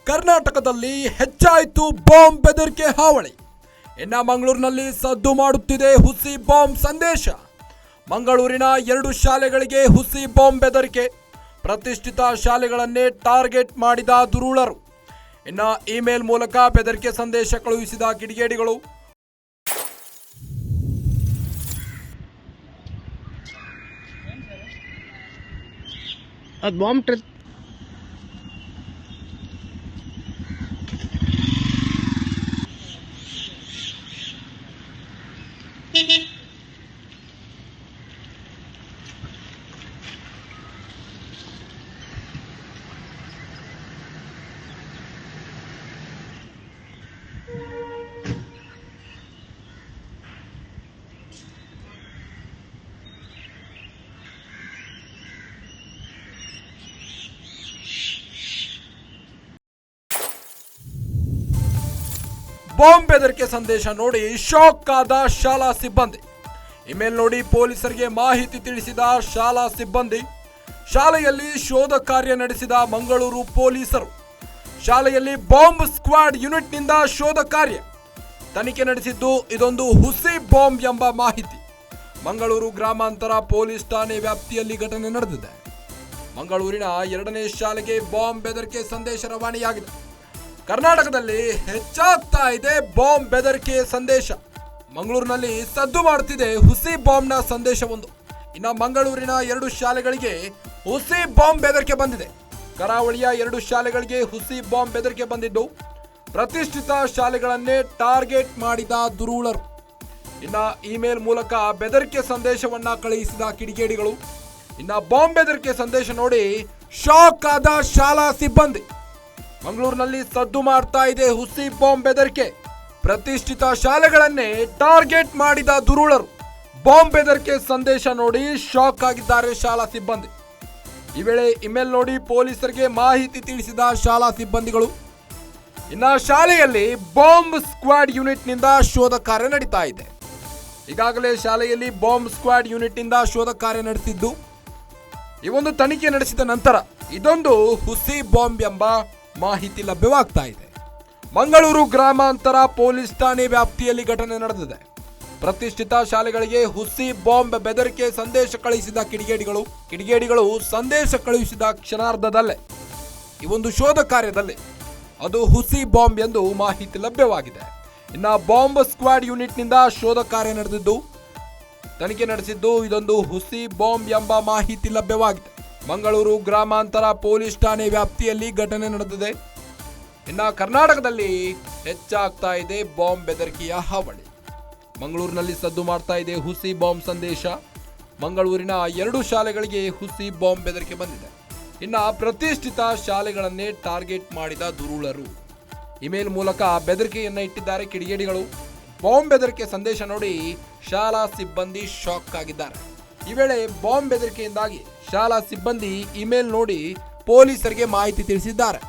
ಕರ್ನಾಟಕದಲ್ಲಿ ಹೆಚ್ಚಾಯಿತು ಬಾಂಬ್ ಬೆದರಿಕೆ ಹಾವಳಿ. ಇನ್ನು ಮಂಗಳೂರಿನಲ್ಲಿ ಸದ್ದು ಮಾಡುತ್ತಿದೆ ಹುಸಿ ಬಾಂಬ್ ಸಂದೇಶ. ಮಂಗಳೂರಿನ 2 ಶಾಲೆಗಳಿಗೆ ಹುಸಿ ಬಾಂಬ್ ಬೆದರಿಕೆ. ಪ್ರತಿಷ್ಠಿತ ಶಾಲೆಗಳನ್ನೇ ಟಾರ್ಗೆಟ್ ಮಾಡಿದ ದುರುಳರು. ಇನ್ನು ಇಮೇಲ್ ಮೂಲಕ ಬೆದರಿಕೆ ಸಂದೇಶ ಕಳುಹಿಸಿದ ಕಿಡಿಗೇಡಿಗಳು. ಬಾಂಬ್ ಬಾಂಬ್ ಬೆದರಿಕೆ ಸಂದೇಶ ನೋಡಿ ಶಾಕ್ ಆದ ಶಾಲಾ ಸಿಬ್ಬಂದಿ. ಇಮೇಲ್ ನೋಡಿ ಪೊಲೀಸರಿಗೆ ಮಾಹಿತಿ ತಿಳಿಸಿದ ಶಾಲಾ ಸಿಬ್ಬಂದಿ. ಶಾಲೆಯಲ್ಲಿ ಶೋಧ ಕಾರ್ಯ ನಡೆಸಿದ ಮಂಗಳೂರು ಪೊಲೀಸರು. ಶಾಲೆಯಲ್ಲಿ ಬಾಂಬ್ ಸ್ಕ್ವಾಡ್ ಯೂನಿಟ್ನಿಂದ ಶೋಧ ಕಾರ್ಯ. ತನಿಖೆ ನಡೆಸಿದ್ದು ಇದೊಂದು ಹುಸಿ ಬಾಂಬ್ ಎಂಬ ಮಾಹಿತಿ. ಮಂಗಳೂರು ಗ್ರಾಮಾಂತರ ಪೊಲೀಸ್ ಠಾಣೆ ವ್ಯಾಪ್ತಿಯಲ್ಲಿ ಘಟನೆ ನಡೆದಿದೆ. ಮಂಗಳೂರಿನ 2ನೇ ಶಾಲೆಗೆ ಬಾಂಬ್ ಬೆದರಿಕೆ ಸಂದೇಶ ರವಾನೆಯಾಗಿದೆ. ಕರ್ನಾಟಕದಲ್ಲಿ ಹೆಚ್ಚಾಗ್ತಾ ಇದೆ ಬಾಂಬ್ ಬೆದರಿಕೆ ಸಂದೇಶ. ಮಂಗಳೂರಿನಲ್ಲಿ ಸದ್ದು ಮಾಡುತ್ತಿದೆ ಹುಸಿ ಬಾಂಬ್ನ ಸಂದೇಶವೊಂದು. ಇನ್ನು ಮಂಗಳೂರಿನ 2 ಶಾಲೆಗಳಿಗೆ ಹುಸಿ ಬಾಂಬ್ ಬೆದರಿಕೆ ಬಂದಿದೆ. ಕರಾವಳಿಯ 2 ಶಾಲೆಗಳಿಗೆ ಹುಸಿ ಬಾಂಬ್ ಬೆದರಿಕೆ ಬಂದಿದ್ದು, ಪ್ರತಿಷ್ಠಿತ ಶಾಲೆಗಳನ್ನೇ ಟಾರ್ಗೆಟ್ ಮಾಡಿದ ದುರುಳರು. ಇನ್ನು ಇಮೇಲ್ ಮೂಲಕ ಬೆದರಿಕೆ ಸಂದೇಶವನ್ನ ಕಳುಹಿಸಿದ ಕಿಡಿಗೇಡಿಗಳು. ಇನ್ನು ಬಾಂಬ್ ಬೆದರಿಕೆ ಸಂದೇಶ ನೋಡಿ ಶಾಕ್ ಆದ ಶಾಲಾ ಸಿಬ್ಬಂದಿ. ಮಂಗಳೂರಿನಲ್ಲಿ ಸದ್ದು ಮಾಡ್ತಾ ಇದೆ ಹುಸಿ ಬಾಂಬ್ ಬೆದರಿಕೆ. ಪ್ರತಿಷ್ಠಿತ ಶಾಲೆಗಳನ್ನೇ ಟಾರ್ಗೆಟ್ ಮಾಡಿದ ದುರುಳರು. ಬಾಂಬ್ ಬೆದರಿಕೆ ಸಂದೇಶ ನೋಡಿ ಶಾಕ್ ಆಗಿದ್ದಾರೆ ಶಾಲಾ ಸಿಬ್ಬಂದಿ. ಈ ವೇಳೆ ಇಮೇಲ್ ನೋಡಿ ಪೊಲೀಸರಿಗೆ ಮಾಹಿತಿ ತಿಳಿಸಿದ ಶಾಲಾ ಸಿಬ್ಬಂದಿಗಳು. ಇನ್ನು ಶಾಲೆಯಲ್ಲಿ ಬಾಂಬ್ ಸ್ಕ್ವಾಡ್ ಯೂನಿಟ್ನಿಂದ ಶೋಧ ಕಾರ್ಯ ನಡೀತಾ ಇದೆ. ಈಗಾಗಲೇ ಶಾಲೆಯಲ್ಲಿ ಬಾಂಬ್ ಸ್ಕ್ವಾಡ್ ಯೂನಿಟ್ನಿಂದ ಶೋಧ ಕಾರ್ಯ ನಡೆಸಿದ್ದು, ಈ ಒಂದು ತನಿಖೆ ನಡೆಸಿದ ನಂತರ ಇದೊಂದು ಹುಸಿ ಬಾಂಬ್ ಎಂಬ ಮಾಹಿತಿ ಲಭ್ಯವಾಗ್ತಾ ಇದೆ. ಮಂಗಳೂರು ಗ್ರಾಮಾಂತರ ಪೊಲೀಸ್ ಠಾಣೆ ವ್ಯಾಪ್ತಿಯಲ್ಲಿ ಘಟನೆ ನಡೆದಿದೆ. ಪ್ರತಿಷ್ಠಿತ ಶಾಲೆಗಳಿಗೆ ಹುಸಿ ಬಾಂಬ್ ಬೆದರಿಕೆ ಸಂದೇಶ ಕಳುಹಿಸಿದ ಕಿಡಿಗೇಡಿಗಳು ಸಂದೇಶ ಕಳುಹಿಸಿದ ಕ್ಷಣಾರ್ಧದಲ್ಲೇ ಈ ಒಂದು ಶೋಧ ಕಾರ್ಯದಲ್ಲಿ ಅದು ಹುಸಿ ಬಾಂಬ್ ಎಂದು ಮಾಹಿತಿ ಲಭ್ಯವಾಗಿದೆ. ಇನ್ನು ಬಾಂಬ್ ಸ್ಕ್ವಾಡ್ ಯೂನಿಟ್ನಿಂದ ಶೋಧ ಕಾರ್ಯ ನಡೆದಿದ್ದು, ತನಿಖೆ ನಡೆಸಿದ್ದು ಇದೊಂದು ಹುಸಿ ಬಾಂಬ್ ಎಂಬ ಮಾಹಿತಿ ಲಭ್ಯವಾಗಿದೆ. ಮಂಗಳೂರು ಗ್ರಾಮಾಂತರ ಪೊಲೀಸ್ ಠಾಣೆ ವ್ಯಾಪ್ತಿಯಲ್ಲಿ ಘಟನೆ ನಡೆದಿದೆ. ಇನ್ನು ಕರ್ನಾಟಕದಲ್ಲಿ ಹೆಚ್ಚಾಗ್ತಾ ಇದೆ ಬಾಂಬ್ ಬೆದರಿಕೆಯ ಹಾವಳಿ. ಮಂಗಳೂರಿನಲ್ಲಿ ಸದ್ದು ಮಾಡ್ತಾ ಇದೆ ಹುಸಿ ಬಾಂಬ್ ಸಂದೇಶ. ಮಂಗಳೂರಿನ 2 ಶಾಲೆಗಳಿಗೆ ಹುಸಿ ಬಾಂಬ್ ಬೆದರಿಕೆ ಬಂದಿದೆ. ಇನ್ನು ಪ್ರತಿಷ್ಠಿತ ಶಾಲೆಗಳನ್ನೇ ಟಾರ್ಗೆಟ್ ಮಾಡಿದ ದುರುಳರು. ಇಮೇಲ್ ಮೂಲಕ ಬೆದರಿಕೆಯನ್ನ ಇಟ್ಟಿದ್ದಾರೆ ಕಿಡಿಗೇಡಿಗಳು. ಬಾಂಬ್ ಬೆದರಿಕೆ ಸಂದೇಶ ನೋಡಿ ಶಾಲಾ ಸಿಬ್ಬಂದಿ ಶಾಕ್ ಆಗಿದ್ದಾರೆ. ಈ ವೇಳೆ ಬಾಂಬ್ ಬೆದರಿಕೆಯಿಂದಾಗಿ ಶಾಲಾ ಸಿಬ್ಬಂದಿ ಇಮೇಲ್ ನೋಡಿ ಪೊಲೀಸರಿಗೆ ಮಾಹಿತಿ ತಿಳಿಸಿದ್ದಾರೆ.